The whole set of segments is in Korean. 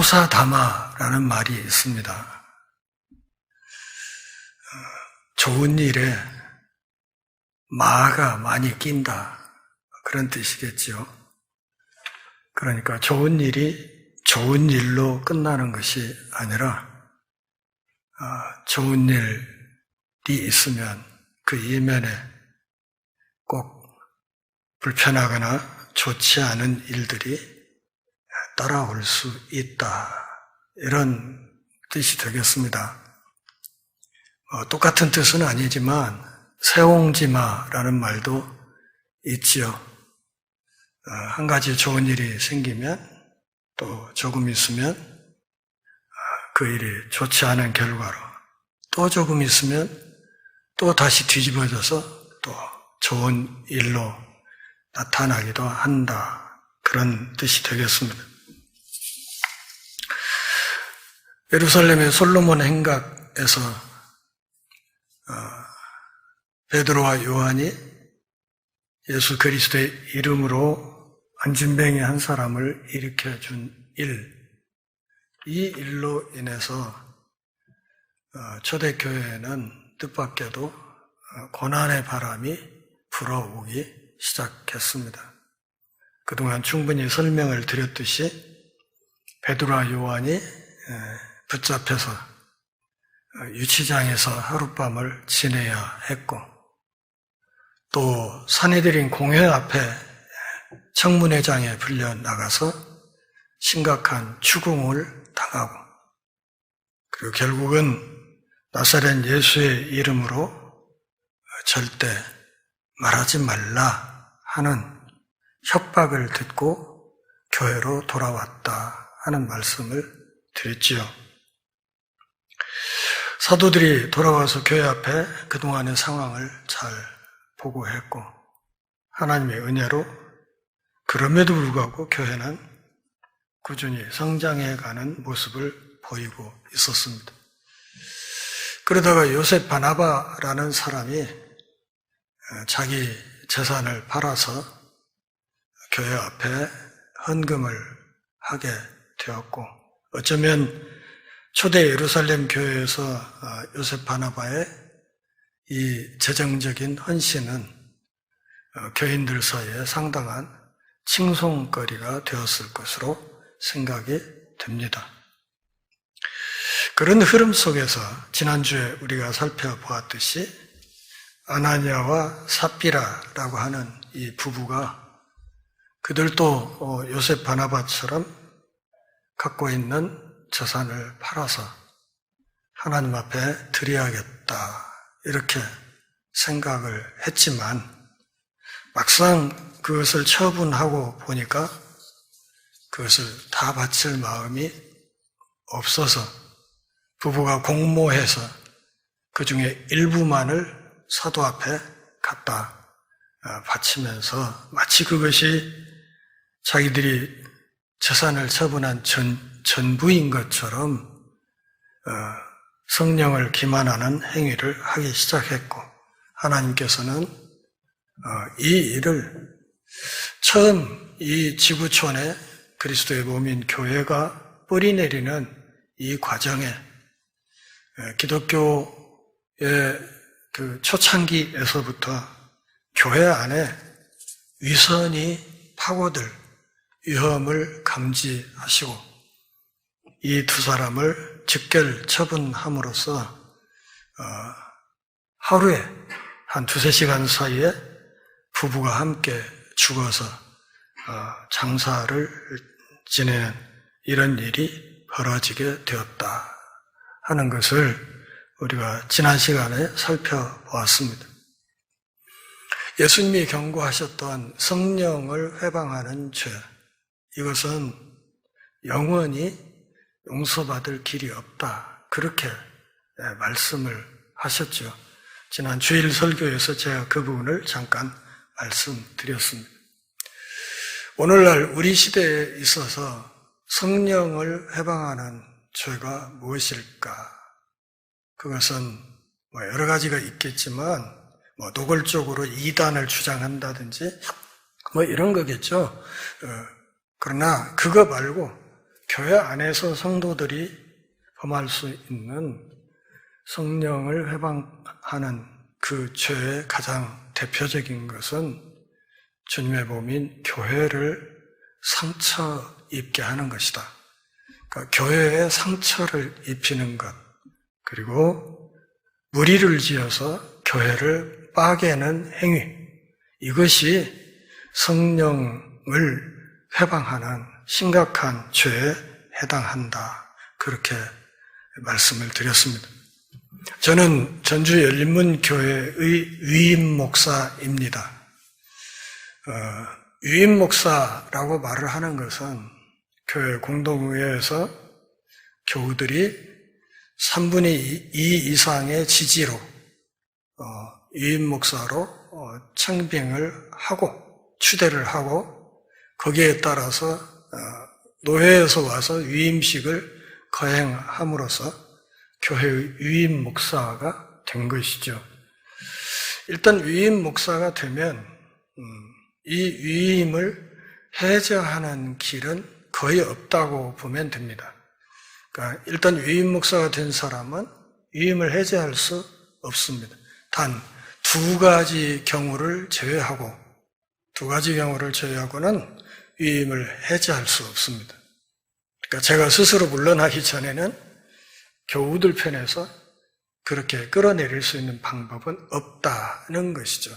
소사다마라는 말이 있습니다. 좋은 일에 마가 많이 낀다, 그런 뜻이겠죠. 그러니까 좋은 일이 좋은 일로 끝나는 것이 아니라 좋은 일이 있으면 그 이면에 꼭 불편하거나 좋지 않은 일들이 따라올 수 있다, 이런 뜻이 되겠습니다. 똑같은 뜻은 아니지만 세옹지마라는 말도 있지요. 한 가지 좋은 일이 생기면 또 조금 있으면 그 일이 좋지 않은 결과로 또 조금 있으면 또 다시 뒤집어져서 또 좋은 일로 나타나기도 한다, 그런 뜻이 되겠습니다. 예루살렘의 솔로몬 행각에서 베드로와 요한이 예수 그리스도의 이름으로 안진뱅이 한 사람을 일으켜준 일, 이 일로 인해서 초대교회에는 뜻밖에도 고난의 바람이 불어오기 시작했습니다. 그동안 충분히 설명을 드렸듯이 베드로와 요한이 붙잡혀서 유치장에서 하룻밤을 지내야 했고, 또 산헤드린 공회 앞에 청문회장에 불려 나가서 심각한 추궁을 당하고, 그리고 결국은 나사렛 예수의 이름으로 절대 말하지 말라 하는 협박을 듣고 교회로 돌아왔다 하는 말씀을 드렸지요. 사도들이 돌아와서 교회 앞에 그동안의 상황을 잘 보고했고, 하나님의 은혜로 그럼에도 불구하고 교회는 꾸준히 성장해가는 모습을 보이고 있었습니다. 그러다가 요셉 바나바라는 사람이 자기 재산을 팔아서 교회 앞에 헌금을 하게 되었고, 어쩌면 초대 예루살렘 교회에서 요셉 바나바의 이 재정적인 헌신은 교인들 사이에 상당한 칭송거리가 되었을 것으로 생각이 됩니다. 그런 흐름 속에서 지난주에 우리가 살펴보았듯이 아나니아와 삽비라라고 하는 이 부부가 그들도 요셉 바나바처럼 갖고 있는 재산을 팔아서 하나님 앞에 드려야겠다, 이렇게 생각을 했지만 막상 그것을 처분하고 보니까 그것을 다 바칠 마음이 없어서 부부가 공모해서 그 중에 일부만을 사도 앞에 갖다 바치면서 마치 그것이 자기들이 재산을 처분한 전부인 것처럼 성령을 기만하는 행위를 하기 시작했고, 하나님께서는 이 일을 처음 이 지구촌에 그리스도의 몸인 교회가 뿌리내리는 이 과정에 기독교의 그 초창기에서부터 교회 안에 위선이 파고들 위험을 감지하시고 이 두 사람을 즉결 처분함으로써 하루에 한 2-3시간 사이에 부부가 함께 죽어서 장사를 지내는 이런 일이 벌어지게 되었다 하는 것을 우리가 지난 시간에 살펴보았습니다. 예수님이 경고하셨던 성령을 회방하는 죄, 이것은 영원히 용서받을 길이 없다, 그렇게 말씀을 하셨죠. 지난 주일 설교에서 제가 그 부분을 잠깐 말씀드렸습니다. 오늘날 우리 시대에 있어서 성령을 회방하는 죄가 무엇일까? 그것은 여러 가지가 있겠지만 노골적으로 이단을 주장한다든지 이런 거겠죠. 그러나 그거 말고 교회 안에서 성도들이 범할 수 있는 성령을 회방하는 그 죄의 가장 대표적인 것은 주님의 몸인 교회를 상처 입게 하는 것이다. 그러니까 교회에 상처를 입히는 것, 그리고 무리를 지어서 교회를 빠개는 행위, 이것이 성령을 회방하는 심각한 죄에 해당한다. 그렇게 말씀을 드렸습니다. 저는 전주 열린문교회의 위임 목사입니다. 위임 목사라고 말을 하는 것은 교회 공동의회에서 교우들이 3분의 2 이상의 지지로 위임 목사로 청빙을 하고 추대를 하고 거기에 따라서 노회에서 와서 위임식을 거행함으로써 교회의 위임 목사가 된 것이죠. 일단 위임 목사가 되면 이 위임을 해제하는 길은 거의 없다고 보면 됩니다. 그러니까 일단 위임 목사가 된 사람은 위임을 해제할 수 없습니다. 단 두 가지 경우를 제외하고는 위임을 해제할 수 없습니다. 그러니까 제가 스스로 물러나기 전에는 교우들 편에서 그렇게 끌어내릴 수 있는 방법은 없다는 것이죠.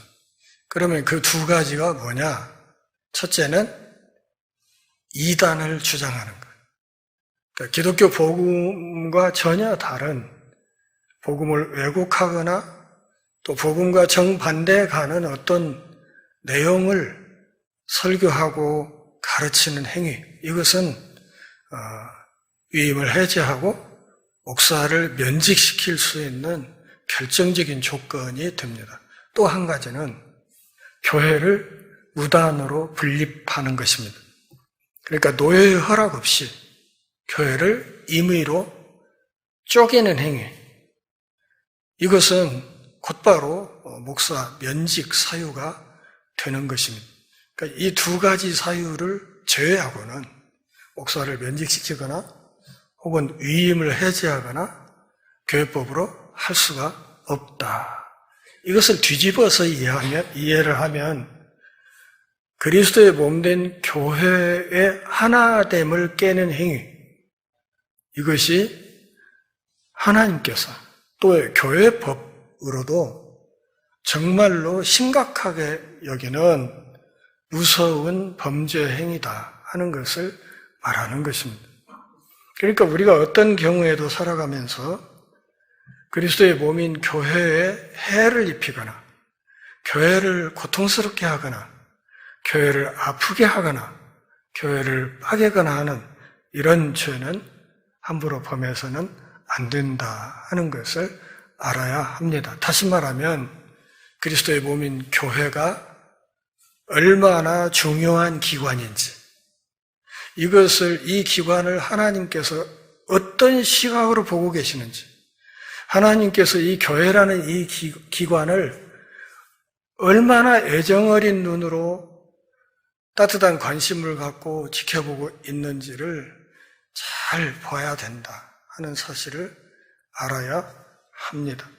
그러면 그 두 가지가 뭐냐? 첫째는 이단을 주장하는 것. 그러니까 기독교 복음과 전혀 다른 복음을 왜곡하거나 또 복음과 정반대에 가는 어떤 내용을 설교하고 가르치는 행위, 이것은 위임을 해제하고 목사를 면직시킬 수 있는 결정적인 조건이 됩니다. 또 한 가지는 교회를 무단으로 분립하는 것입니다. 그러니까 노예의 허락 없이 교회를 임의로 쪼개는 행위, 이것은 곧바로 목사 면직 사유가 되는 것입니다. 그러니까 이 두 가지 사유를 제외하고는 목사를 면직시키거나 혹은 위임을 해제하거나 교회법으로 할 수가 없다. 이것을 뒤집어서 이해를 하면 그리스도의 몸된 교회의 하나됨을 깨는 행위, 이것이 하나님께서 또 교회법으로도 정말로 심각하게 여기는 무서운 범죄 행위다 하는 것을 말하는 것입니다. 그러니까 우리가 어떤 경우에도 살아가면서 그리스도의 몸인 교회에 해를 입히거나 교회를 고통스럽게 하거나 교회를 아프게 하거나 교회를 빠개거나 하는 이런 죄는 함부로 범해서는 안 된다 하는 것을 알아야 합니다. 다시 말하면 그리스도의 몸인 교회가 얼마나 중요한 기관인지, 이 기관을 하나님께서 어떤 시각으로 보고 계시는지, 하나님께서 이 교회라는 이 기관을 얼마나 애정어린 눈으로 따뜻한 관심을 갖고 지켜보고 있는지를 잘 봐야 된다 하는 사실을 알아야 합니다.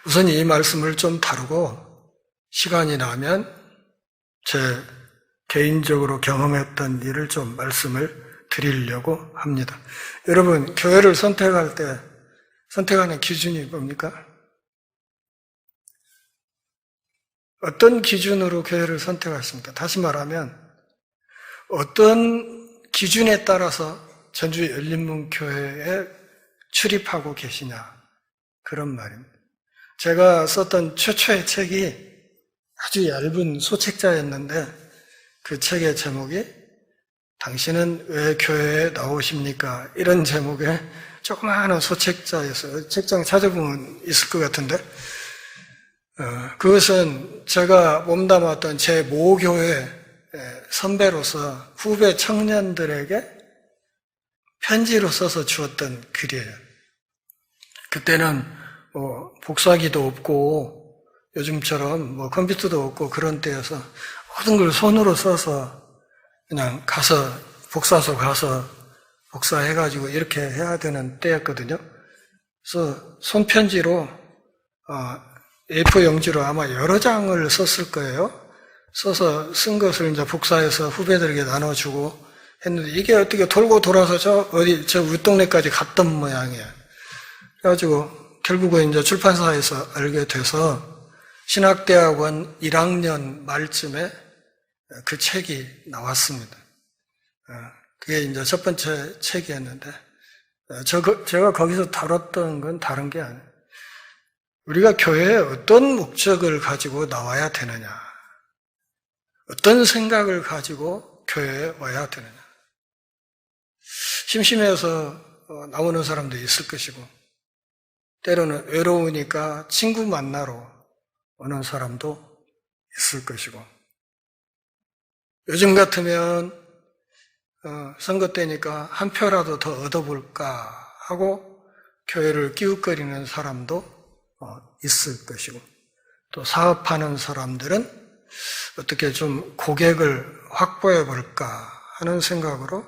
우선 이 말씀을 좀 다루고 시간이 나면 제 개인적으로 경험했던 일을 좀 말씀을 드리려고 합니다. 여러분, 교회를 선택할 때 선택하는 기준이 뭡니까? 어떤 기준으로 교회를 선택하십니까? 다시 말하면 어떤 기준에 따라서 전주 열린문교회에 출입하고 계시냐, 그런 말입니다. 제가 썼던 최초의 책이 아주 얇은 소책자였는데 그 책의 제목이 당신은 왜 교회에 나오십니까? 이런 제목의 조그마한 소책자였어요. 책장 찾아보면 있을 것 같은데 그것은 제가 몸담았던 제 모교회 선배로서 후배 청년들에게 편지로 써서 주었던 글이에요. 그때는 복사기도 없고 요즘처럼 컴퓨터도 없고 그런 때여서 모든 걸 손으로 써서 그냥 가서 복사소 가서 복사해가지고 이렇게 해야 되는 때였거든요. 그래서 손편지로 A4 용지로 아마 여러 장을 썼을 거예요. 써서 쓴 것을 이제 복사해서 후배들에게 나눠주고 했는데 이게 어떻게 돌고 돌아서 저 윗동네까지 갔던 모양이에요. 그래가지고 결국은 이제 출판사에서 알게 돼서 신학대학원 1학년 말쯤에 그 책이 나왔습니다. 그게 이제 첫 번째 책이었는데 제가 거기서 다뤘던 건 다른 게 아니에요. 우리가 교회에 어떤 목적을 가지고 나와야 되느냐, 어떤 생각을 가지고 교회에 와야 되느냐. 심심해서 나오는 사람도 있을 것이고 때로는 외로우니까 친구 만나러 오는 사람도 있을 것이고 요즘 같으면 선거 때니까 한 표라도 더 얻어볼까 하고 교회를 기웃거리는 사람도 있을 것이고 또 사업하는 사람들은 어떻게 좀 고객을 확보해 볼까 하는 생각으로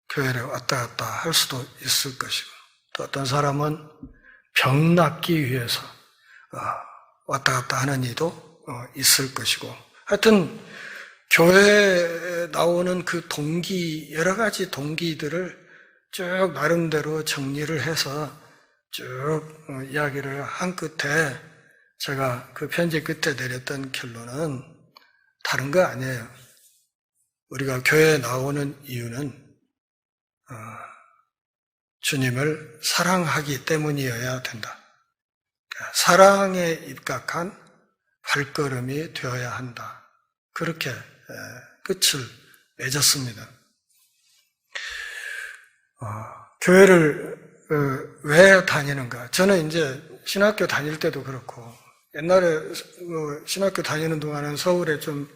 교회를 왔다 갔다 할 수도 있을 것이고 또 어떤 사람은 병 낫기 위해서 왔다 갔다 하는 이도 있을 것이고 하여튼 교회에 나오는 그 동기, 여러 가지 동기들을 쭉 나름대로 정리를 해서 쭉 이야기를 한 끝에 제가 그 편지 끝에 내렸던 결론은 다른 거 아니에요. 우리가 교회에 나오는 이유는 주님을 사랑하기 때문이어야 된다. 사랑에 입각한 발걸음이 되어야 한다. 그렇게 끝을 맺었습니다. 교회를 왜 다니는가? 저는 이제 신학교 다닐 때도 그렇고 옛날에 신학교 다니는 동안은 서울에 좀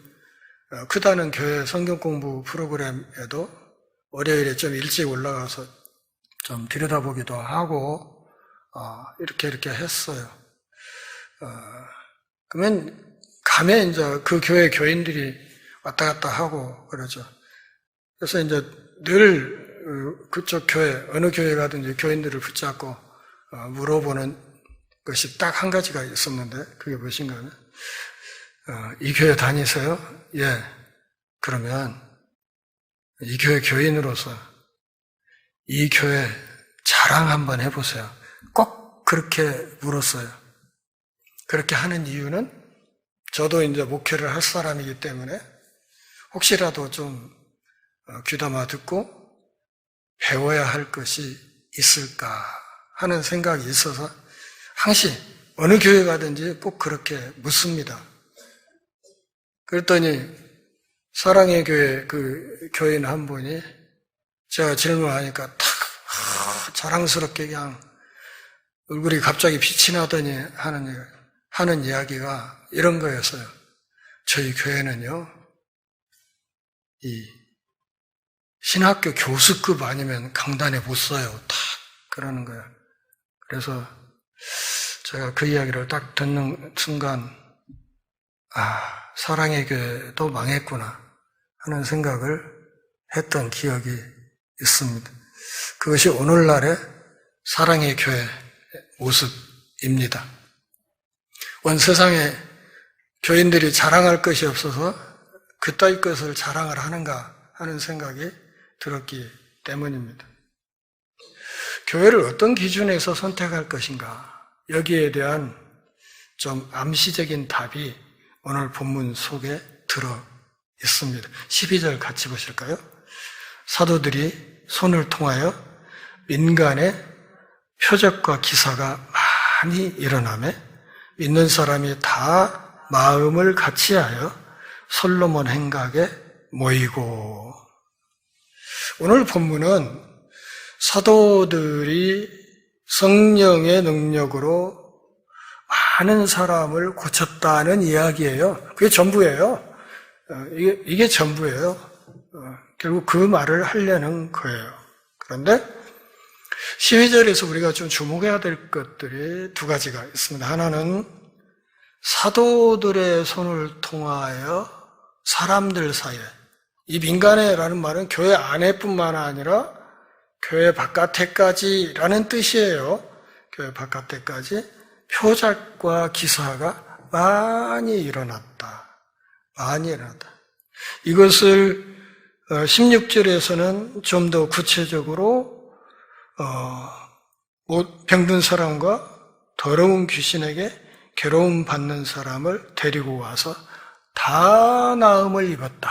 크다는 교회 성경 공부 프로그램에도 월요일에 좀 일찍 올라가서 좀 들여다보기도 하고 이렇게 했어요. 그러면 가면 이제 그 교회 교인들이 왔다 갔다 하고 그러죠. 그래서 이제 늘 그쪽 교회, 어느 교회 가든지 교인들을 붙잡고 물어보는 것이 딱 한 가지가 있었는데 그게 무엇인가 하면 이 교회 다니세요? 예. 그러면 이 교회 교인으로서 이 교회 자랑 한번 해보세요. 꼭 그렇게 물었어요. 그렇게 하는 이유는 저도 이제 목회를 할 사람이기 때문에 혹시라도 좀 귀담아 듣고 배워야 할 것이 있을까 하는 생각이 있어서 항시 어느 교회 가든지 꼭 그렇게 묻습니다. 그랬더니 사랑의 교회 그 교인 한 분이 제가 질문하니까 탁 자랑스럽게 그냥 얼굴이 갑자기 빛이 나더니 하는 이야기가 이런 거였어요. 저희 교회는요, 이 신학교 교수급 아니면 강단에 못 써요. 탁 그러는 거예요. 그래서 제가 그 이야기를 딱 듣는 순간 사랑의 교회도 망했구나 하는 생각을 했던 기억이 있습니다. 그것이 오늘날의 사랑의 교회 모습입니다. 온 세상에 교인들이 자랑할 것이 없어서 그따위 것을 자랑을 하는가 하는 생각이 들었기 때문입니다. 교회를 어떤 기준에서 선택할 것인가 여기에 대한 좀 암시적인 답이 오늘 본문 속에 들어 있습니다. 12절 같이 보실까요? 사도들이 손을 통하여 민간의 표적과 기사가 많이 일어나매 믿는 사람이 다 마음을 같이하여 솔로몬 행각에 모이고. 오늘 본문은 사도들이 성령의 능력으로 많은 사람을 고쳤다는 이야기예요. 그게 전부예요. 이게 전부예요. 결국 그 말을 하려는 거예요. 그런데 12절에서 우리가 좀 주목해야 될 것들이 두 가지가 있습니다. 하나는 사도들의 손을 통하여 사람들 사이에 이 민간에라는 말은 교회 안에뿐만 아니라 교회 바깥에까지라는 뜻이에요. 교회 바깥에까지 표적과 기사가 많이 일어났다. 많이 일어났다. 이것을 16절에서는 좀 더 구체적으로 병든 사람과 더러운 귀신에게 괴로움 받는 사람을 데리고 와서 다 나음을 입었다.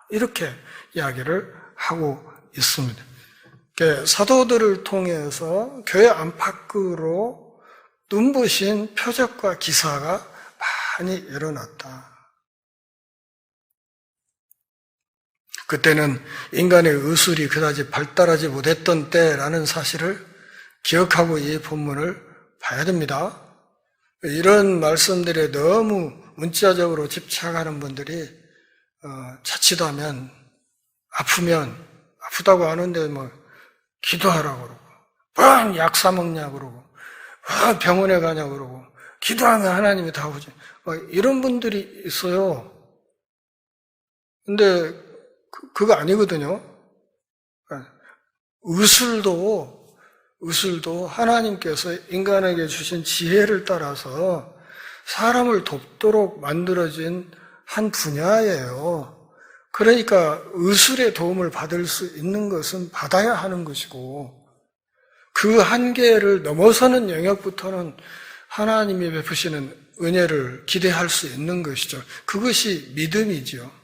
이렇게 이야기를 하고 있습니다. 사도들을 통해서 교회 안팎으로 눈부신 표적과 기사가 많이 일어났다. 그때는 인간의 의술이 그다지 발달하지 못했던 때라는 사실을 기억하고 이 본문을 봐야 됩니다. 이런 말씀들에 너무 문자적으로 집착하는 분들이 자칫하면 아프다고 하는데 뭐 기도하라고 그러고 뭐 약 사 먹냐고 그러고 뭐 병원에 가냐고 그러고 기도하면 하나님이 다 오지 이런 분들이 있어요. 근데 그거 아니거든요. 의술도 하나님께서 인간에게 주신 지혜를 따라서 사람을 돕도록 만들어진 한 분야예요. 그러니까 의술의 도움을 받을 수 있는 것은 받아야 하는 것이고 그 한계를 넘어서는 영역부터는 하나님이 베푸시는 은혜를 기대할 수 있는 것이죠. 그것이 믿음이죠.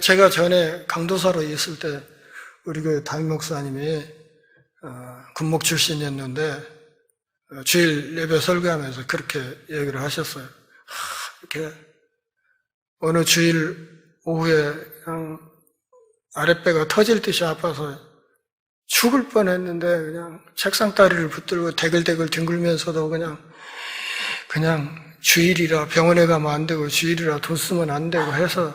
제가 전에 강도사로 있을 때 우리 교회 담임 목사님이 군목 출신이었는데 주일 예배 설교하면서 그렇게 얘기를 하셨어요. 이렇게 어느 주일 오후에 그냥 아랫배가 터질 듯이 아파서 죽을 뻔했는데 그냥 책상 다리를 붙들고 대글대글 뒹굴면서도 그냥 주일이라 병원에 가면 안 되고 주일이라 돈 쓰면 안 되고 해서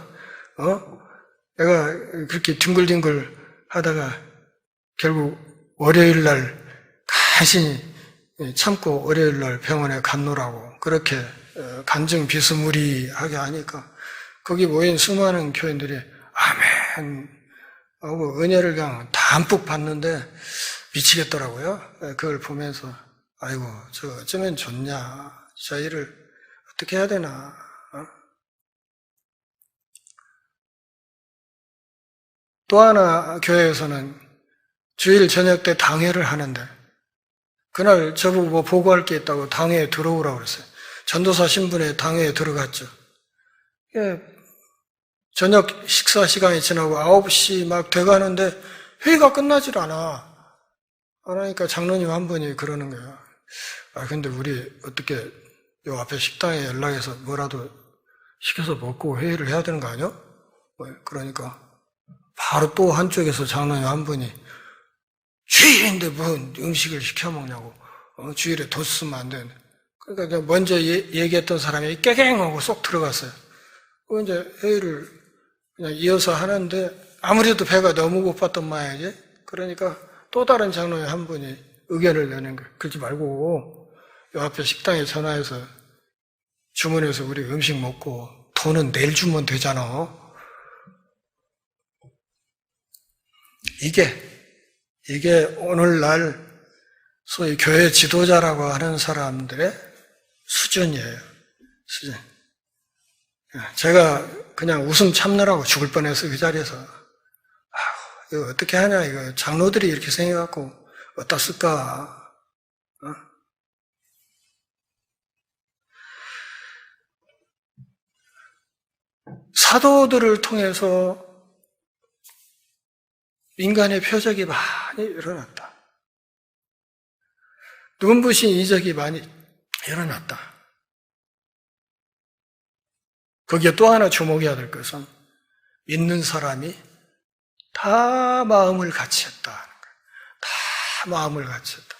내가 그렇게 뒹굴뒹굴 하다가 결국 월요일 날 간신히 참고 월요일 날 병원에 갔노라고 그렇게 간증 비스무리하게 하니까 거기 모인 수많은 교인들이 아멘 하고 은혜를 그냥 담뿍 받는데 미치겠더라고요. 그걸 보면서 아이고 저 어쩌면 좋냐 저 일을 어떻게 해야 되나. 또 하나 교회에서는 주일 저녁 때 당회를 하는데 그날 저보고 뭐 보고할 게 있다고 당회에 들어오라고 그랬어요. 전도사 신분에 당회에 들어갔죠. 저녁 식사 시간이 지나고 9시 막 돼가는데 회의가 끝나질 않아. 그러니까 장로님 한 분이 그러는 거예요. 근데 우리 어떻게 요 앞에 식당에 연락해서 뭐라도 시켜서 먹고 회의를 해야 되는 거 아니야? 그러니까 바로 또 한쪽에서 장로님 한 분이 주일인데 뭔 음식을 시켜 먹냐고. 주일에 돈 쓰면 안 되는데. 그러니까 먼저 얘기했던 사람이 깨갱하고 쏙 들어갔어요. 이제 회의를 그냥 이어서 하는데 아무래도 배가 너무 고팠던 모양이지. 그러니까 또 다른 장로님 한 분이 의견을 내는 거예요. 그러지 말고 요 앞에 식당에 전화해서 주문해서 우리 음식 먹고 돈은 내일 주면 되잖아. 이게 오늘날 소위 교회 지도자라고 하는 사람들의 수준이에요. 수준. 제가 그냥 웃음 참느라고 죽을 뻔해서 그 자리에서 이거 어떻게 하냐 이거 장로들이 이렇게 생겨갖고 어디다 쓸까. 사도들을 통해서 인간의 표적이 많이 일어났다. 눈부신 이적이 많이 일어났다. 거기에 또 하나 주목해야 될 것은 믿는 사람이 다 마음을 같이 했다는 거예요. 다 마음을 같이 했다.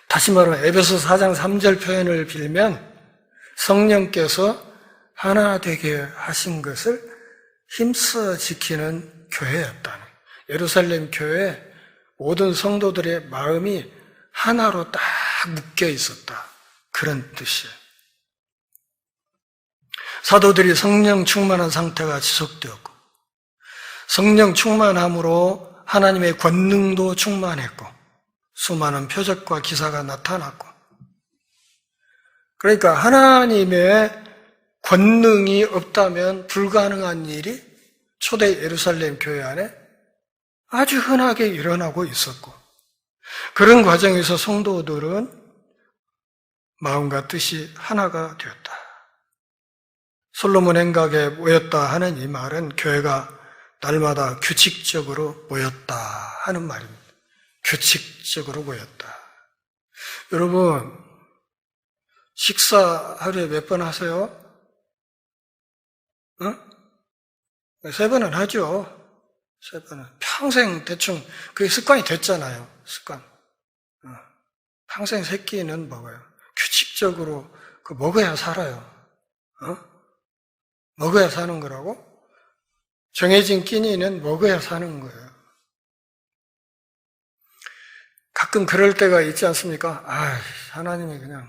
다시 말하면 에베소 4장 3절 표현을 빌면 성령께서 하나 되게 하신 것을 힘써 지키는 교회였다는 거예요. 예루살렘 교회 모든 성도들의 마음이 하나로 딱 묶여 있었다. 그런 뜻이에요. 사도들이 성령 충만한 상태가 지속되었고 성령 충만함으로 하나님의 권능도 충만했고 수많은 표적과 기사가 나타났고, 그러니까 하나님의 권능이 없다면 불가능한 일이 초대 예루살렘 교회 안에 아주 흔하게 일어나고 있었고, 그런 과정에서 성도들은 마음과 뜻이 하나가 되었다. 솔로몬 행각에 모였다 하는 이 말은 교회가 날마다 규칙적으로 모였다 하는 말입니다. 규칙적으로 모였다. 여러분, 식사 하루에 몇 번 하세요? 3번은 하죠. 3번은. 평생 대충 그게 습관이 됐잖아요. 습관. 평생 3끼는 먹어요. 규칙적으로 그 먹어야 살아요. 먹어야 사는 거라고? 정해진 끼니는 먹어야 사는 거예요. 가끔 그럴 때가 있지 않습니까? 하나님이 그냥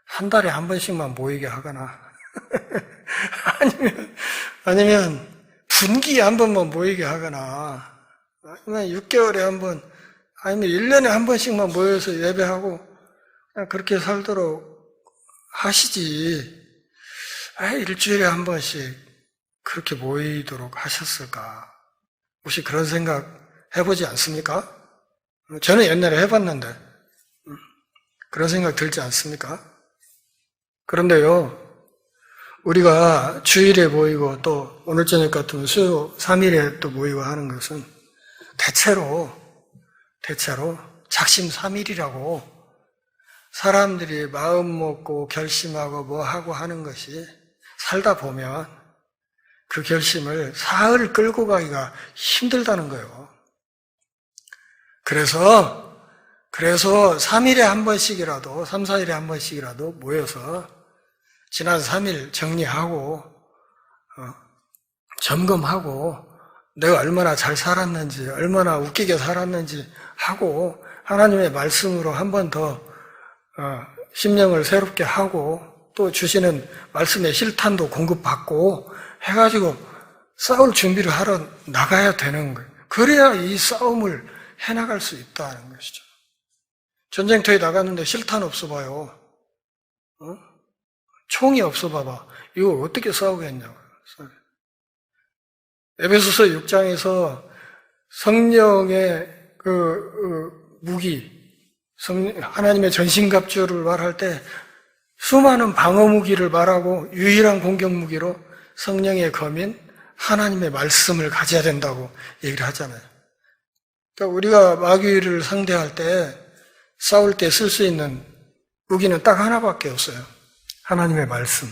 한 달에 한 번씩만 모이게 하거나 아니면 분기에 한 번만 모이게 하거나 아니면 6개월에 한 번, 아니면 1년에 한 번씩만 모여서 예배하고 그냥 그렇게 살도록 하시지. 일주일에 한 번씩 그렇게 모이도록 하셨을까? 혹시 그런 생각 해보지 않습니까? 저는 옛날에 해봤는데 그런 생각 들지 않습니까? 그런데요, 우리가 주일에 모이고 또 오늘 저녁 같은 수요 3일에 또 모이고 하는 것은 대체로 작심삼일이라고 사람들이 마음 먹고 결심하고 뭐 하고 하는 것이 살다 보면 그 결심을 사흘 끌고 가기가 힘들다는 거예요. 그래서 3일에 한 번씩이라도, 3, 4일에 한 번씩이라도 모여서 지난 3일 정리하고 점검하고 내가 얼마나 잘 살았는지, 얼마나 웃기게 살았는지 하고 하나님의 말씀으로 한 번 더 심령을 새롭게 하고 또 주시는 말씀의 실탄도 공급받고 해가지고 싸울 준비를 하러 나가야 되는 거예요. 그래야 이 싸움을 해나갈 수 있다는 것이죠. 전쟁터에 나갔는데 실탄 없어 봐요. 총이 없어 봐봐. 이거 어떻게 싸우겠냐고. 에베소서 6장에서 성령의 무기, 하나님의 전신갑주를 말할 때 수많은 방어 무기를 말하고 유일한 공격 무기로 성령의 검인 하나님의 말씀을 가져야 된다고 얘기를 하잖아요. 그러니까 우리가 마귀를 상대할 때, 싸울 때 쓸 수 있는 무기는 딱 하나밖에 없어요. 하나님의 말씀.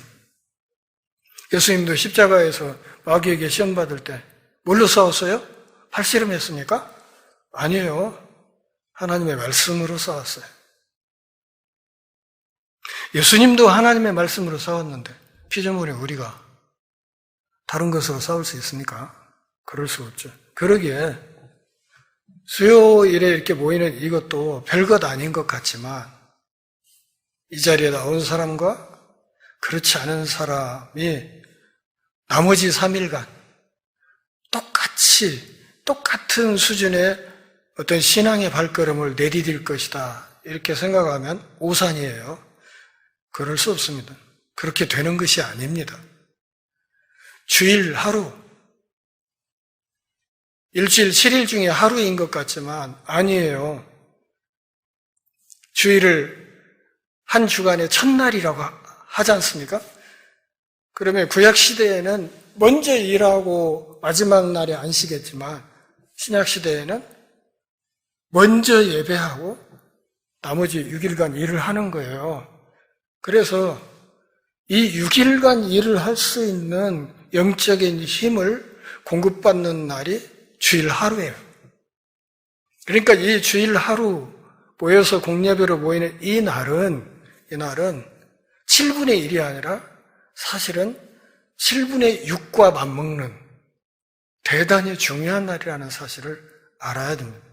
예수님도 십자가에서 마귀에게 시험 받을 때 뭘로 싸웠어요? 팔씨름했습니까? 아니에요. 하나님의 말씀으로 싸웠어요. 예수님도 하나님의 말씀으로 싸웠는데 피조물의 우리가 다른 것으로 싸울 수 있습니까? 그럴 수 없죠. 그러기에 수요일에 이렇게 모이는 이것도 별것 아닌 것 같지만 이 자리에 나온 사람과 그렇지 않은 사람이 나머지 3일간 똑같은 수준의 어떤 신앙의 발걸음을 내디딜 것이다 이렇게 생각하면 오산이에요. 그럴 수 없습니다. 그렇게 되는 것이 아닙니다. 주일 하루, 일주일 7일 중에 하루인 것 같지만 아니에요. 주일을 한 주간의 첫날이라고 하지 않습니까? 그러면 구약시대에는 먼저 일하고 마지막 날에 안 쉬겠지만 신약시대에는 먼저 예배하고 나머지 6일간 일을 하는 거예요. 그래서 이 6일간 일을 할 수 있는 영적인 힘을 공급받는 날이 주일 하루예요. 그러니까 이 주일 하루 모여서 공예배로 모이는 이 날은 7분의 1이 아니라 사실은 7분의 6과 맞먹는 대단히 중요한 날이라는 사실을 알아야 됩니다.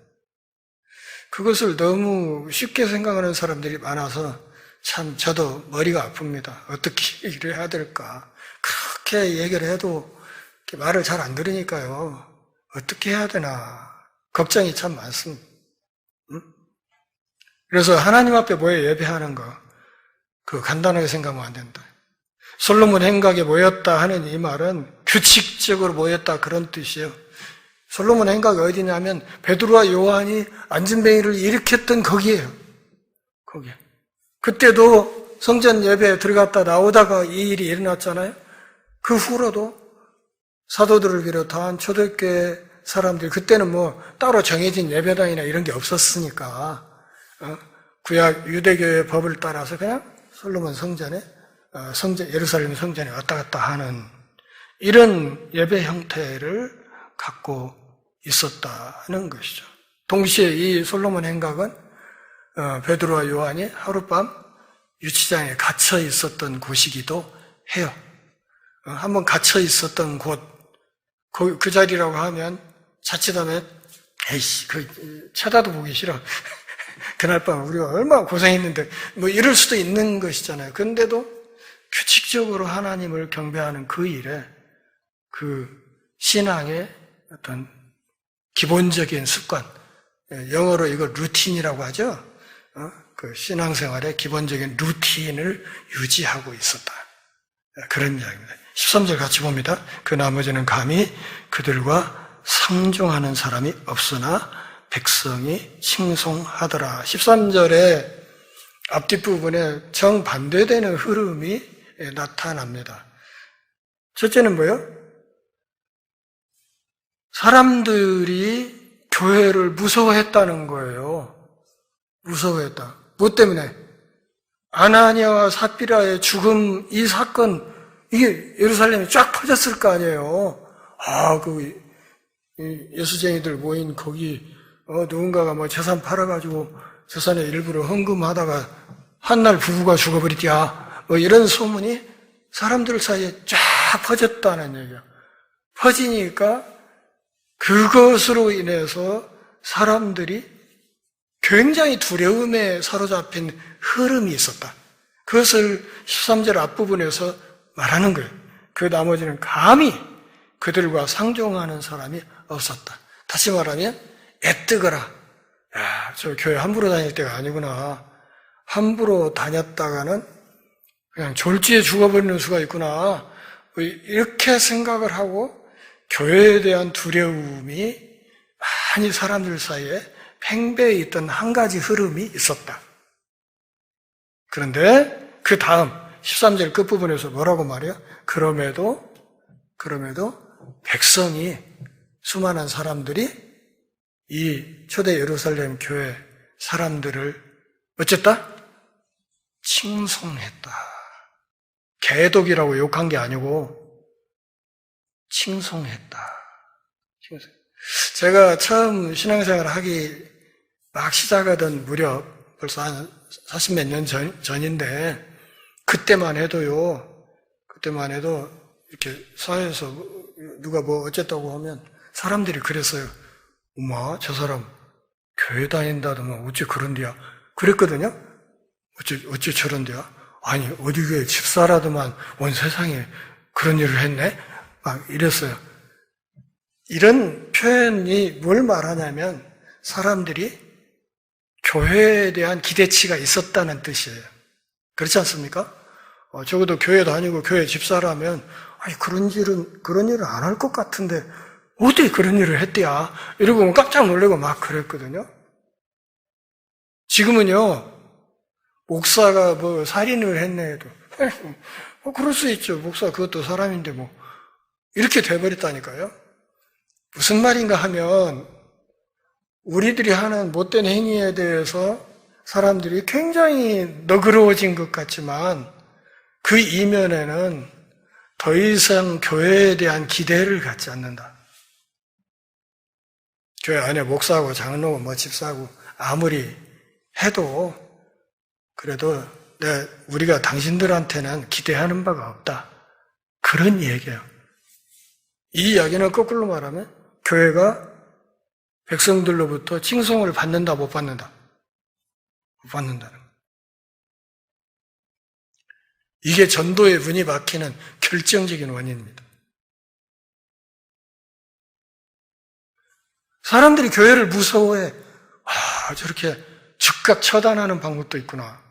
그것을 너무 쉽게 생각하는 사람들이 많아서 참 저도 머리가 아픕니다. 어떻게 일을 해야 될까? 그렇게 얘기를 해도 말을 잘 안 들으니까요. 어떻게 해야 되나 걱정이 참 많습니다. 그래서 하나님 앞에 모여 예배하는 거 그거 간단하게 생각하면 안 된다. 솔로몬 행각에 모였다 하는 이 말은 규칙적으로 모였다 그런 뜻이에요. 솔로몬 행각이 어디냐면 베드로와 요한이 안진뱅이를 일으켰던 거기에요. 거기. 그때도 성전 예배에 들어갔다 나오다가 이 일이 일어났잖아요. 그 후로도 사도들을 비롯한 초대교회 사람들 그때는 뭐 따로 정해진 예배당이나 이런 게 없었으니까 구약 유대교의 법을 따라서 그냥 솔로몬 성전에 예루살렘 성전에 왔다 갔다 하는 이런 예배 형태를 갖고 있었다는 것이죠. 동시에 이 솔로몬 행각은 베드로와 요한이 하룻밤 유치장에 갇혀 있었던 곳이기도 해요. 한번 갇혀 있었던 곳, 그 자리라고 하면 자칫하면 에이씨, 쳐다도 보기 싫어. 그날 밤 우리가 얼마나 고생했는데 뭐 이럴 수도 있는 것이잖아요. 그런데도 규칙적으로 하나님을 경배하는 그 일에 그 신앙의 어떤 기본적인 습관, 영어로 이거 루틴이라고 하죠. 그 신앙생활의 기본적인 루틴을 유지하고 있었다. 그런 이야기입니다. 13절 같이 봅니다. 그 나머지는 감히 그들과 상종하는 사람이 없으나 백성이 칭송하더라. 13절의 앞뒷부분에 정반대되는 흐름이 나타납니다. 첫째는 뭐예요? 사람들이 교회를 무서워했다는 거예요. 무서워했다. 무엇 때문에? 아나니아와 삽비라의 죽음, 이 사건, 이게 예루살렘에 쫙 퍼졌을 거 아니에요. 예수쟁이들 모인 거기, 누군가가 뭐 재산 팔아가지고 재산의 일부를 헌금하다가 한날 부부가 죽어버리디야. 뭐 이런 소문이 사람들 사이에 쫙 퍼졌다는 얘기야. 퍼지니까 그것으로 인해서 사람들이 굉장히 두려움에 사로잡힌 흐름이 있었다. 그것을 13절 앞부분에서 말하는 거예요. 그 나머지는 감히 그들과 상종하는 사람이 없었다. 다시 말하면 애뜨거라. 야, 저 교회 함부로 다닐 때가 아니구나. 함부로 다녔다가는 그냥 졸지에 죽어버리는 수가 있구나. 이렇게 생각을 하고 교회에 대한 두려움이 많이 사람들 사이에 팽배해 있던 한 가지 흐름이 있었다. 그런데 그 다음 13절 끝부분에서 뭐라고 말해요? 그럼에도 백성이 수많은 사람들이 이 초대 예루살렘 교회 사람들을 어쨌다? 칭송했다. 개독이라고 욕한 게 아니고 칭송했다. 제가 처음 신앙생활을 하기 막 시작하던 무렵 벌써 한 40몇 년 전인데 그때만 해도 이렇게 사회에서 누가 뭐 어쨌다고 하면 사람들이 그랬어요. 엄마, 저 사람 교회 다닌다더만 어째 그런데야. 그랬거든요. 어째 저런데야. 아니, 어디 교회 집사라더만 온 세상에 그런 일을 했네? 막 이랬어요. 이런 표현이 뭘 말하냐면 사람들이 교회에 대한 기대치가 있었다는 뜻이에요. 그렇지 않습니까? 적어도 교회 다니고 교회 집사라면 아니 그런 일을 안 할 것 같은데 어떻게 그런 일을 했대야? 이러고 깜짝 놀라고 막 그랬거든요. 지금은요, 목사가 뭐 살인을 했네 해도 그럴 수 있죠. 목사 그것도 사람인데 뭐 이렇게 돼버렸다니까요. 무슨 말인가 하면 우리들이 하는 못된 행위에 대해서 사람들이 굉장히 너그러워진 것 같지만 그 이면에는 더 이상 교회에 대한 기대를 갖지 않는다. 교회 안에 목사하고 장로고 뭐 집사하고 아무리 해도 그래도 우리가 당신들한테는 기대하는 바가 없다. 그런 얘기예요. 이 이야기는 거꾸로 말하면 교회가 백성들로부터 칭송을 받는다, 못 받는다? 못 받는다는 거예요. 이게 전도의 문이 막히는 결정적인 원인입니다. 사람들이 교회를 무서워해. 저렇게 즉각 처단하는 방법도 있구나.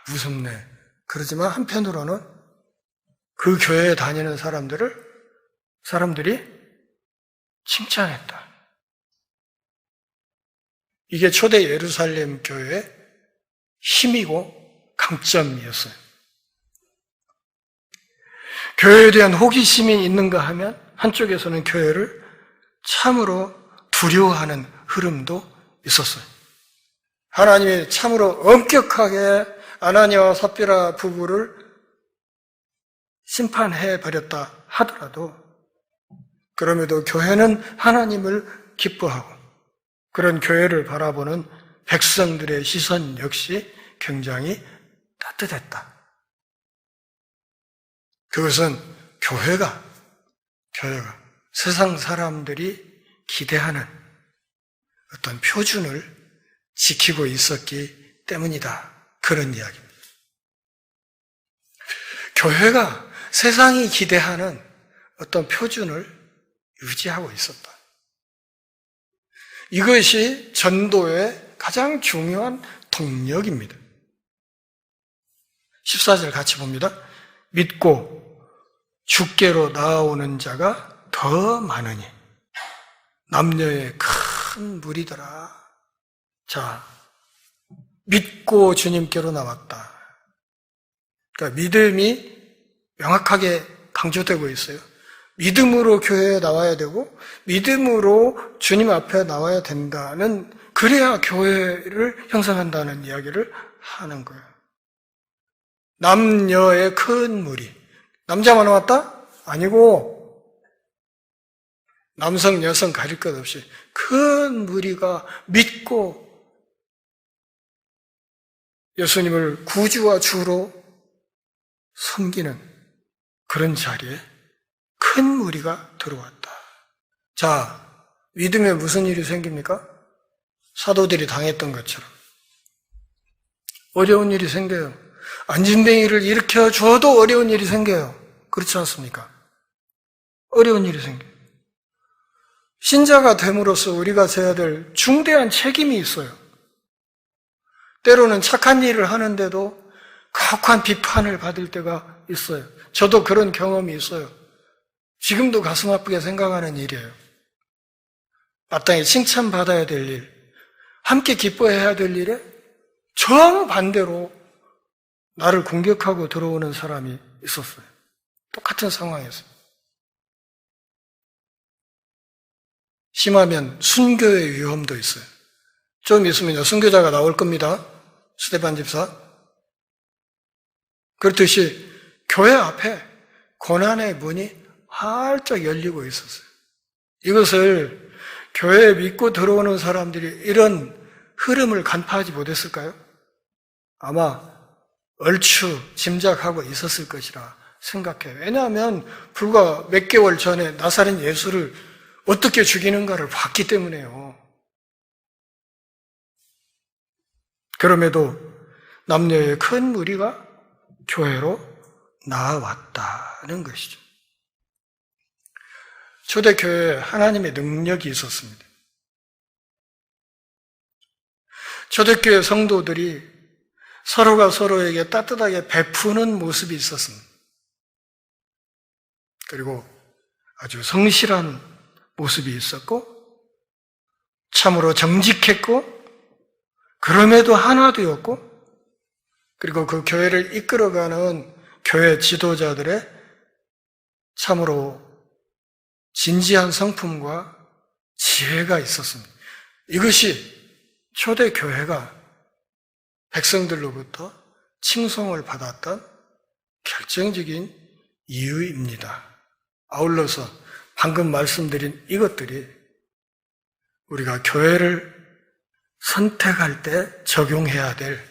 무섭네. 그러지만 한편으로는 그 교회에 다니는 사람들이 칭찬했다. 이게 초대 예루살렘 교회의 힘이고 강점이었어요. 교회에 대한 호기심이 있는가 하면 한쪽에서는 교회를 참으로 두려워하는 흐름도 있었어요. 하나님이 참으로 엄격하게 아나니아와 삽비라 부부를 심판해버렸다 하더라도 그럼에도 교회는 하나님을 기뻐하고 그런 교회를 바라보는 백성들의 시선 역시 굉장히 따뜻했다. 그것은 교회가 세상 사람들이 기대하는 어떤 표준을 지키고 있었기 때문이다. 그런 이야기입니다. 교회가 세상이 기대하는 어떤 표준을 유지하고 있었다. 이것이 전도의 가장 중요한 동력입니다. 14절 같이 봅니다. 믿고 주께로 나아오는 자가 더 많으니 남녀의 큰 무리더라. 자, 믿고 주님께로 나왔다. 그러니까 믿음이 명확하게 강조되고 있어요. 믿음으로 교회에 나와야 되고 믿음으로 주님 앞에 나와야 된다는, 그래야 교회를 형성한다는 이야기를 하는 거예요. 남녀의 큰 무리. 남자만 왔다? 아니고 남성, 여성 가릴 것 없이 큰 무리가 믿고 예수님을 구주와 주로 섬기는 그런 자리에 큰 무리가 들어왔다. 자, 믿음에 무슨 일이 생깁니까? 사도들이 당했던 것처럼 어려운 일이 생겨요. 안진뱅이를 일으켜줘도 어려운 일이 생겨요. 그렇지 않습니까? 어려운 일이 생겨요. 신자가 됨으로써 우리가 져야 될 중대한 책임이 있어요. 때로는 착한 일을 하는데도 가혹한 비판을 받을 때가 있어요. 저도 그런 경험이 있어요. 지금도 가슴 아프게 생각하는 일이에요. 마땅히 칭찬받아야 될 일, 함께 기뻐해야 될 일에 정반대로 나를 공격하고 들어오는 사람이 있었어요. 똑같은 상황에서. 심하면 순교의 위험도 있어요. 좀 있으면 순교자가 나올 겁니다. 스데반 집사. 그렇듯이 교회 앞에 고난의 문이 활짝 열리고 있었어요. 이것을 교회에 믿고 들어오는 사람들이 이런 흐름을 간파하지 못했을까요? 아마 얼추 짐작하고 있었을 것이라 생각해요. 왜냐하면 불과 몇 개월 전에 나사렛 예수를 어떻게 죽이는가를 봤기 때문에요. 그럼에도 남녀의 큰 무리가 교회로 나아왔다는 것이죠. 초대교회에 하나님의 능력이 있었습니다. 초대교회 성도들이 서로가 서로에게 따뜻하게 베푸는 모습이 있었습니다. 그리고 아주 성실한 모습이 있었고 참으로 정직했고 그럼에도 하나 되었고 그리고 그 교회를 이끌어가는 교회 지도자들의 참으로 진지한 성품과 지혜가 있었습니다. 이것이 초대교회가 백성들로부터 칭송을 받았던 결정적인 이유입니다. 아울러서 방금 말씀드린 이것들이 우리가 교회를 선택할 때 적용해야 될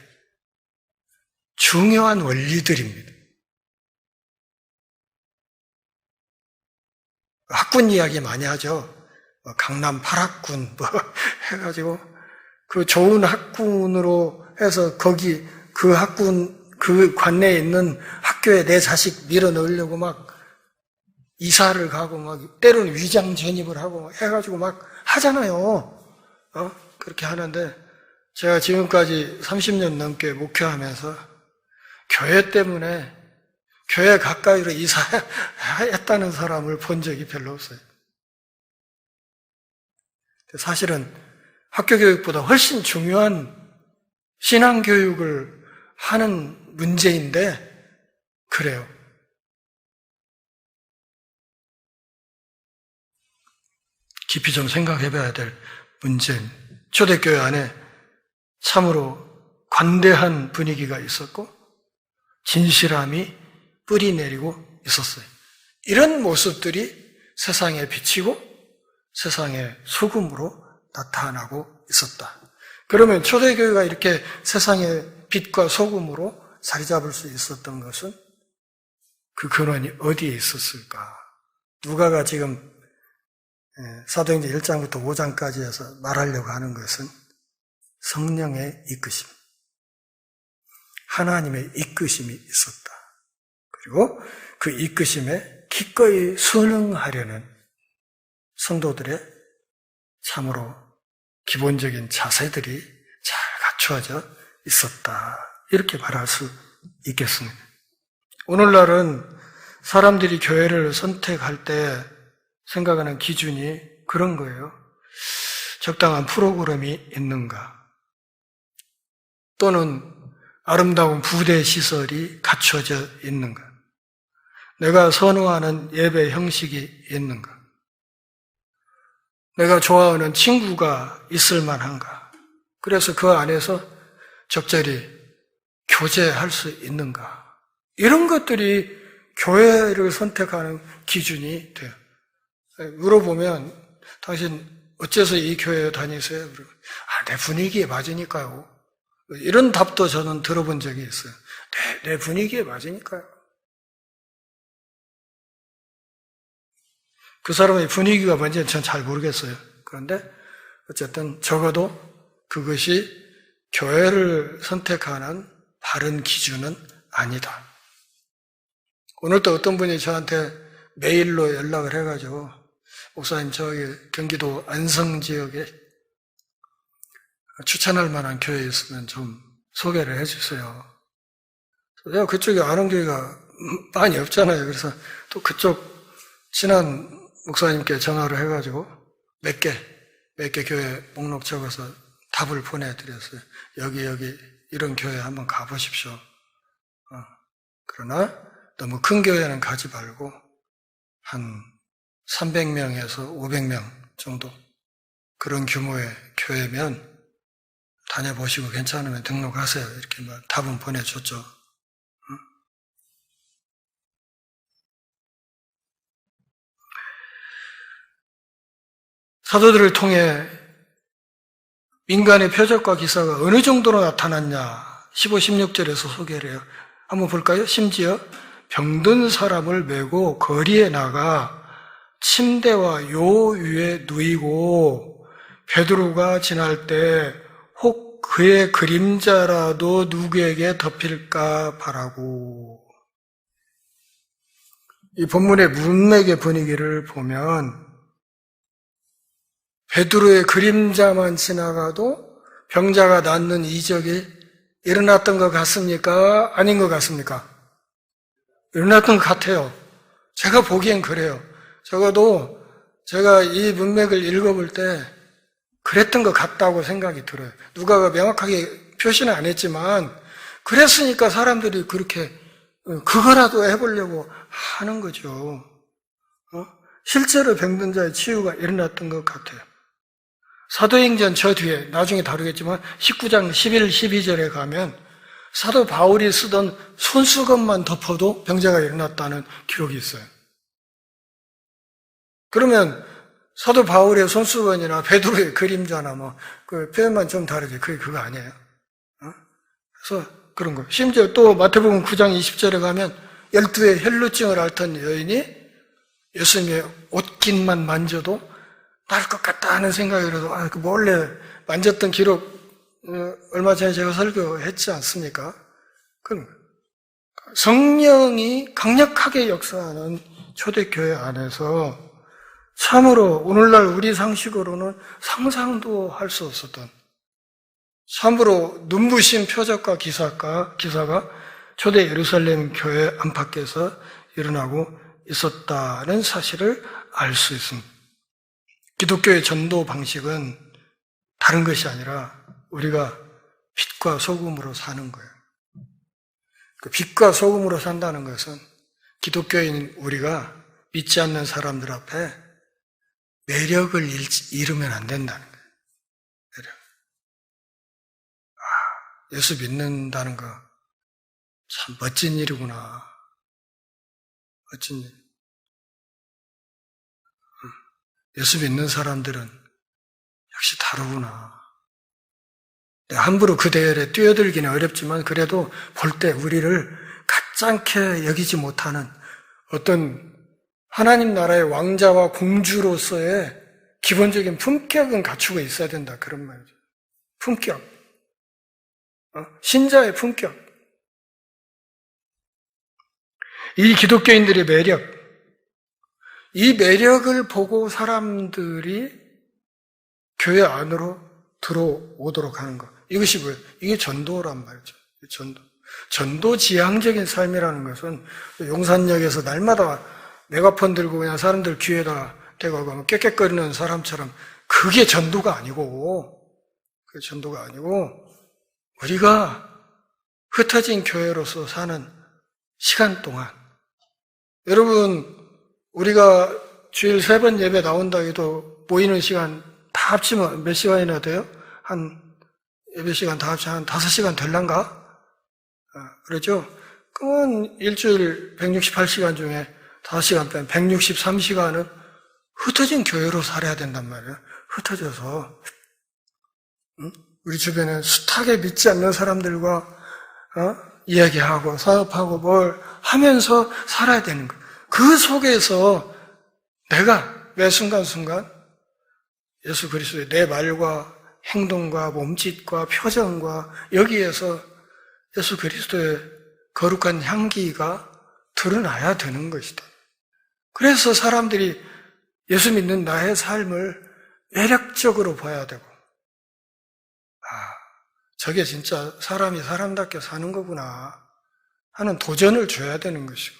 중요한 원리들입니다. 학군 이야기 많이 하죠. 강남 8학군 해가지고 그 좋은 학군으로 해서 거기 그 학군 그 관내에 있는 학교에 내 자식 밀어넣으려고 막 이사를 가고 막 때로는 위장 전입을 하고 해가지고 막 하잖아요. 그렇게 하는데 제가 지금까지 30년 넘게 목회하면서 교회 때문에 교회 가까이로 이사했다는 사람을 본 적이 별로 없어요. 사실은 학교 교육보다 훨씬 중요한 신앙 교육을 하는 문제인데 그래요. 깊이 좀 생각해 봐야 될 문제입니다. 초대교회 안에 참으로 관대한 분위기가 있었고 진실함이 뿌리 내리고 있었어요. 이런 모습들이 세상에 비치고 세상의 소금으로 나타나고 있었다. 그러면 초대교회가 이렇게 세상의 빛과 소금으로 자리 잡을 수 있었던 것은 그 근원이 어디에 있었을까? 누가가 지금 사도행전 1장부터 5장까지 해서 말하려고 하는 것은 성령의 이끄심, 하나님의 이끄심이 있었다. 그리고 그 이끄심에 기꺼이 순응하려는 성도들의 참으로 기본적인 자세들이 잘 갖추어져 있었다. 이렇게 말할 수 있겠습니다. 오늘날은 사람들이 교회를 선택할 때 생각하는 기준이 그런 거예요. 적당한 프로그램이 있는가? 또는 아름다운 부대 시설이 갖춰져 있는가? 내가 선호하는 예배 형식이 있는가? 내가 좋아하는 친구가 있을 만한가? 그래서 그 안에서 적절히 교제할 수 있는가? 이런 것들이 교회를 선택하는 기준이 돼요. 물어보면 당신 어째서 이 교회에 다니세요? 내 분위기에 맞으니까요. 이런 답도 저는 들어본 적이 있어요. 내 분위기에 맞으니까요. 그 사람의 분위기가 뭔지는 전 잘 모르겠어요. 그런데 어쨌든 적어도 그것이 교회를 선택하는 바른 기준은 아니다. 오늘도 어떤 분이 저한테 메일로 연락을 해가지고 목사님 저기 경기도 안성 지역에 추천할 만한 교회 있으면 좀 소개를 해주세요. 내가 그쪽에 아는 교회가 많이 없잖아요. 그래서 또 그쪽 친한 목사님께 전화를 해가지고 몇 개 교회 목록 적어서 답을 보내드렸어요. 여기 이런 교회 한번 가보십시오. 그러나 너무 큰 교회는 가지 말고 한 300명에서 500명 정도 그런 규모의 교회면 다녀보시고 괜찮으면 등록하세요. 이렇게 답은 보내줬죠. 사도들을 통해 민간의 표적과 기사가 어느 정도로 나타났냐 15, 16절에서 소개를 해요. 한번 볼까요? 심지어 병든 사람을 메고 거리에 나가 침대와 요 위에 누이고 베드로가 지날 때 혹 그의 그림자라도 누구에게 덮일까 바라고. 이 본문의 문맥의 분위기를 보면 베드로의 그림자만 지나가도 병자가 낫는 이적이 일어났던 것 같습니까? 아닌 것 같습니까? 일어났던 것 같아요. 제가 보기엔 그래요. 적어도 제가 이 문맥을 읽어볼 때 그랬던 것 같다고 생각이 들어요. 누가가 명확하게 표시는 안 했지만 그랬으니까 사람들이 그렇게 그거라도 해보려고 하는 거죠. 실제로 병든 자의 치유가 일어났던 것 같아요. 사도행전 저 뒤에 나중에 다루겠지만 19장 11, 12절에 가면 사도 바울이 쓰던 손수건만 덮어도 병자가 일어났다는 기록이 있어요. 그러면 사도 바울의 손수건이나 베드로의 그림자나 그 표현만 좀 다르지 그거 아니에요. 그래서 그런 거. 심지어 또 마태복음 9장 20절에 가면 12의 혈루증을 앓던 여인이 예수님의 옷깃만 만져도 나을 것 같다 하는 생각이 들어도 몰래 만졌던 기록 얼마 전에 제가 설교했지 않습니까? 성령이 강력하게 역사하는 초대교회 안에서 참으로 오늘날 우리 상식으로는 상상도 할 수 없었던 참으로 눈부신 표적과 기사가 초대 예루살렘 교회 안팎에서 일어나고 있었다는 사실을 알 수 있습니다. 기독교의 전도 방식은 다른 것이 아니라 우리가 빛과 소금으로 사는 거예요. 그 빛과 소금으로 산다는 것은 기독교인 우리가 믿지 않는 사람들 앞에 매력을 잃으면 안 된다는 거예요. 매력. 예수 믿는다는 거 참 멋진 일이구나. 멋진 일. 예수 믿는 사람들은 역시 다르구나. 함부로 그 대열에 뛰어들기는 어렵지만 그래도 볼 때 우리를 가짜게 여기지 못하는 어떤 하나님 나라의 왕자와 공주로서의 기본적인 품격은 갖추고 있어야 된다. 그런 말이죠. 품격. 신자의 품격. 이 기독교인들의 매력. 이 매력을 보고 사람들이 교회 안으로 들어오도록 하는 것. 이것이 뭐예요? 이게 전도란 말이죠. 전도 지향적인 삶이라는 것은 용산역에서 날마다 메가폰 들고 그냥 사람들 귀에다 대고 가면 깨깨거리는 사람처럼 그게 전도가 아니고, 우리가 흩어진 교회로서 사는 시간 동안, 여러분, 우리가 주일 3번 예배 나온다 해도 모이는 시간 다 합치면 몇 시간이나 돼요? 예배 시간 다 합치면 한 5시간 될란가? 그렇죠? 그러면 일주일 168시간 중에 5시간 빼면 163시간은 흩어진 교회로 살아야 된단 말이에요. 흩어져서. 우리 주변에 숱하게 믿지 않는 사람들과 이야기하고 사업하고 뭘 하면서 살아야 되는 거예요. 그 속에서 내가 매 순간순간 예수 그리스도의 내 말과 행동과 몸짓과 표정과 여기에서 예수 그리스도의 거룩한 향기가 드러나야 되는 것이다. 그래서 사람들이 예수 믿는 나의 삶을 매력적으로 봐야 되고, 저게 진짜 사람이 사람답게 사는 거구나 하는 도전을 줘야 되는 것이고,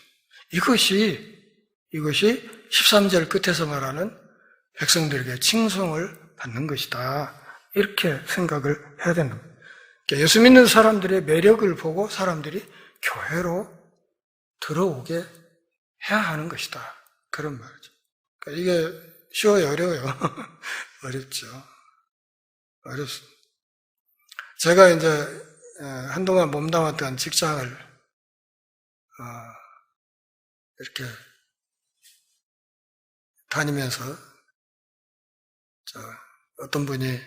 이것이 13절 끝에서 말하는 백성들에게 칭송을 받는 것이다. 이렇게 생각을 해야 된다. 그러니까 예수 믿는 사람들의 매력을 보고 사람들이 교회로 들어오게 해야 하는 것이다. 그런 말이죠. 그러니까 이게 쉬워요, 어려워요? 어렵죠. 어렵습니다. 제가 이제 한동안 몸담았던 직장을 이렇게 다니면서 어떤 분이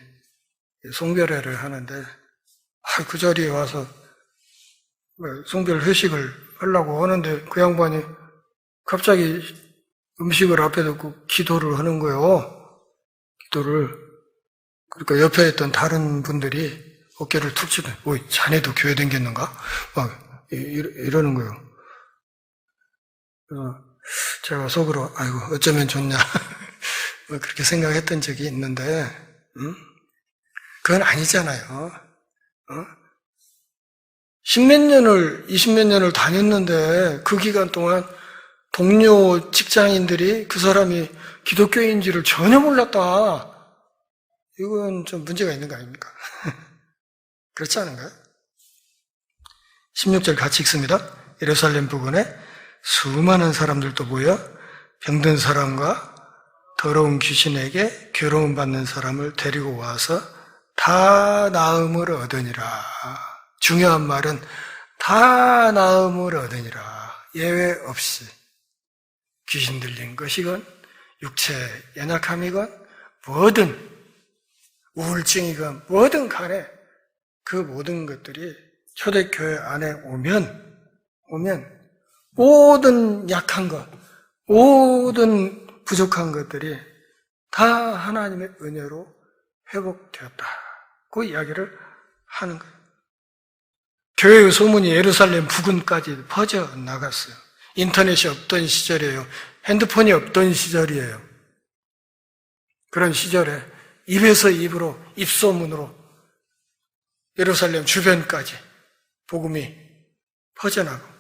송별회를 하는데 그 자리에 와서 송별 회식을 하려고 하는데 그 양반이 갑자기 음식을 앞에 두고 기도를 하는 거예요. 그러니까 옆에 있던 다른 분들이 어깨를 툭 치더니 자네도 교회 다녔는가? 막 이러는 거예요. 그래서 제가 속으로 아이고 어쩌면 좋냐 그렇게 생각했던 적이 있는데 그건 아니잖아요. 10몇 년을 20몇 년을 다녔는데 그 기간 동안 동료 직장인들이 그 사람이 기독교인지를 전혀 몰랐다. 이건 좀 문제가 있는 거 아닙니까? 그렇지 않은가요? 16절 같이 읽습니다. 예루살렘 부근에 수많은 사람들도 모여 병든 사람과 더러운 귀신에게 괴로움 받는 사람을 데리고 와서 다 나음을 얻으니라. 중요한 말은 다 나음을 얻으니라. 예외 없이. 귀신 들린 것이건 육체 연약함이건 뭐든 우울증이건 뭐든 간에 그 모든 것들이 초대교회 안에 오면 모든 약한 것, 모든 부족한 것들이 다 하나님의 은혜로 회복되었다. 그 이야기를 하는 거예요. 교회의 소문이 예루살렘 부근까지 퍼져 나갔어요. 인터넷이 없던 시절이에요. 핸드폰이 없던 시절이에요. 그런 시절에 입에서 입으로, 입소문으로 예루살렘 주변까지 복음이 퍼져나고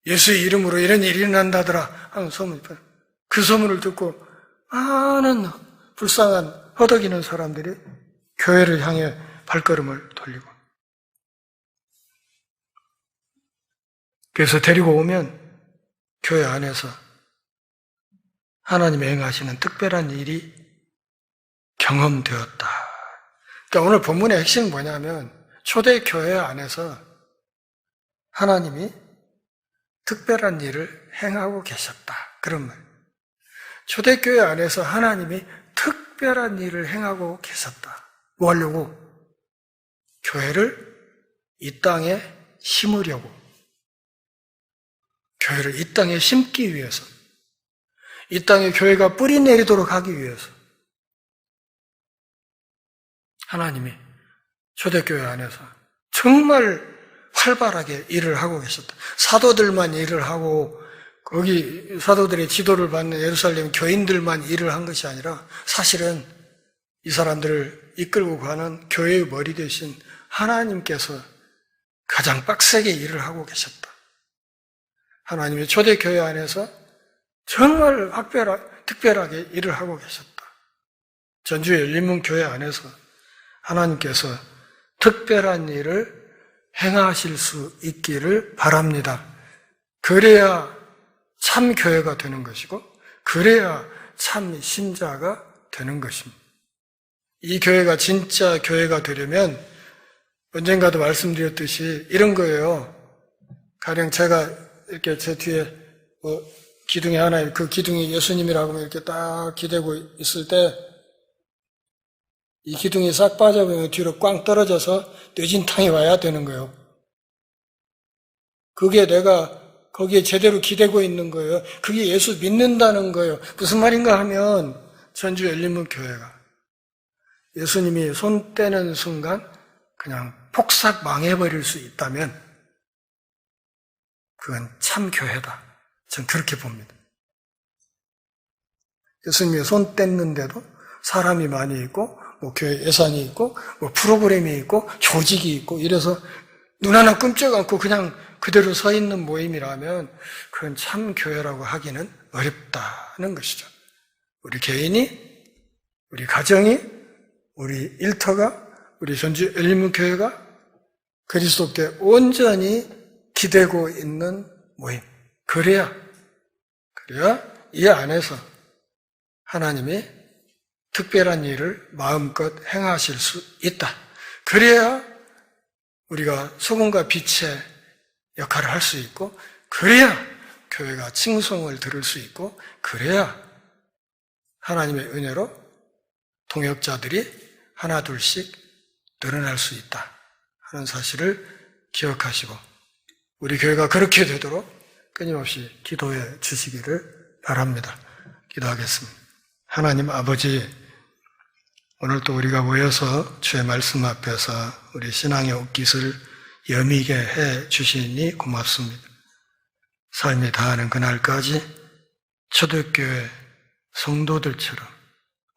예수의 이름으로 이런 일이 일어난다더라 하는 소문이 퍼져. 그 소문을 듣고 많은 불쌍한 허덕이는 사람들이 교회를 향해 발걸음을 돌리고, 그래서 데리고 오면 교회 안에서 하나님의 행하시는 특별한 일이 경험되었다. 그러니까 오늘 본문의 핵심은 뭐냐면 초대교회 안에서 하나님이 특별한 일을 행하고 계셨다. 그런 말. 초대교회 안에서 하나님이 특별한 일을 행하고 계셨다. 뭐 하려고? 교회를 이 땅에 심으려고. 교회를 이 땅에 심기 위해서. 이 땅에 교회가 뿌리 내리도록 하기 위해서. 하나님이 초대교회 안에서 정말 활발하게 일을 하고 계셨다. 사도들만 일을 하고 거기 사도들의 지도를 받는 예루살렘 교인들만 일을 한 것이 아니라 사실은 이 사람들을 이끌고 가는 교회의 머리 대신 하나님께서 가장 빡세게 일을 하고 계셨다. 하나님의 초대교회 안에서 정말 특별하게 일을 하고 계셨다. 전주 열린문 교회 안에서 하나님께서 특별한 일을 행하실 수 있기를 바랍니다. 그래야 참 교회가 되는 것이고, 그래야 참 신자가 되는 것입니다. 이 교회가 진짜 교회가 되려면 언젠가도 말씀드렸듯이 이런 거예요. 가령 제가 이렇게 제 뒤에 기둥이 하나, 그 기둥이 예수님이라고 이렇게 딱 기대고 있을 때 이 기둥이 싹 빠져버리면 뒤로 꽝 떨어져서 뇌진탕이 와야 되는 거예요. 그게 내가 거기에 제대로 기대고 있는 거예요. 그게 예수 믿는다는 거예요. 무슨 말인가 하면 전주 열린문 교회가 예수님이 손 떼는 순간 그냥 폭삭 망해버릴 수 있다면 그건 참 교회다. 전 그렇게 봅니다. 예수님이 손 뗐는데도 사람이 많이 있고 교회 예산이 있고 프로그램이 있고 조직이 있고 이래서 눈 하나 끔찍 않고 그냥 그대로 서 있는 모임이라면 그건 참 교회라고 하기는 어렵다는 것이죠. 우리 개인이, 우리 가정이, 우리 일터가, 우리 전주 열린문 교회가 그리스도께 온전히 기대고 있는 모임. 그래야 이 안에서 하나님이 특별한 일을 마음껏 행하실 수 있다. 그래야 우리가 소금과 빛의 역할을 할 수 있고, 그래야 교회가 칭송을 들을 수 있고, 그래야 하나님의 은혜로 동역자들이 하나 둘씩 늘어날 수 있다 하는 사실을 기억하시고 우리 교회가 그렇게 되도록 끊임없이 기도해 주시기를 바랍니다. 기도하겠습니다. 하나님 아버지, 오늘 또 우리가 모여서 주의 말씀 앞에서 우리 신앙의 옷깃을 여미게 해 주시니 고맙습니다. 삶이 다하는 그날까지 초대교회 성도들처럼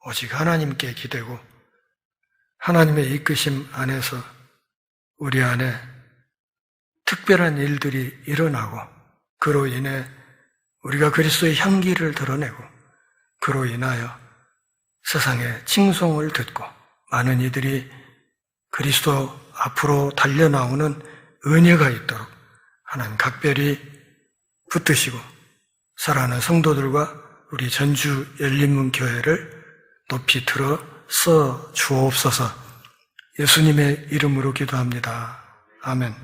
오직 하나님께 기대고 하나님의 이끄심 안에서 우리 안에 특별한 일들이 일어나고 그로 인해 우리가 그리스도의 향기를 드러내고 그로 인하여 세상에 칭송을 듣고 많은 이들이 그리스도 앞으로 달려나오는 은혜가 있도록 하나님 각별히 붙드시고 사랑하는 성도들과 우리 전주 열린문 교회를 높이 들어 써 주옵소서. 예수님의 이름으로 기도합니다. 아멘.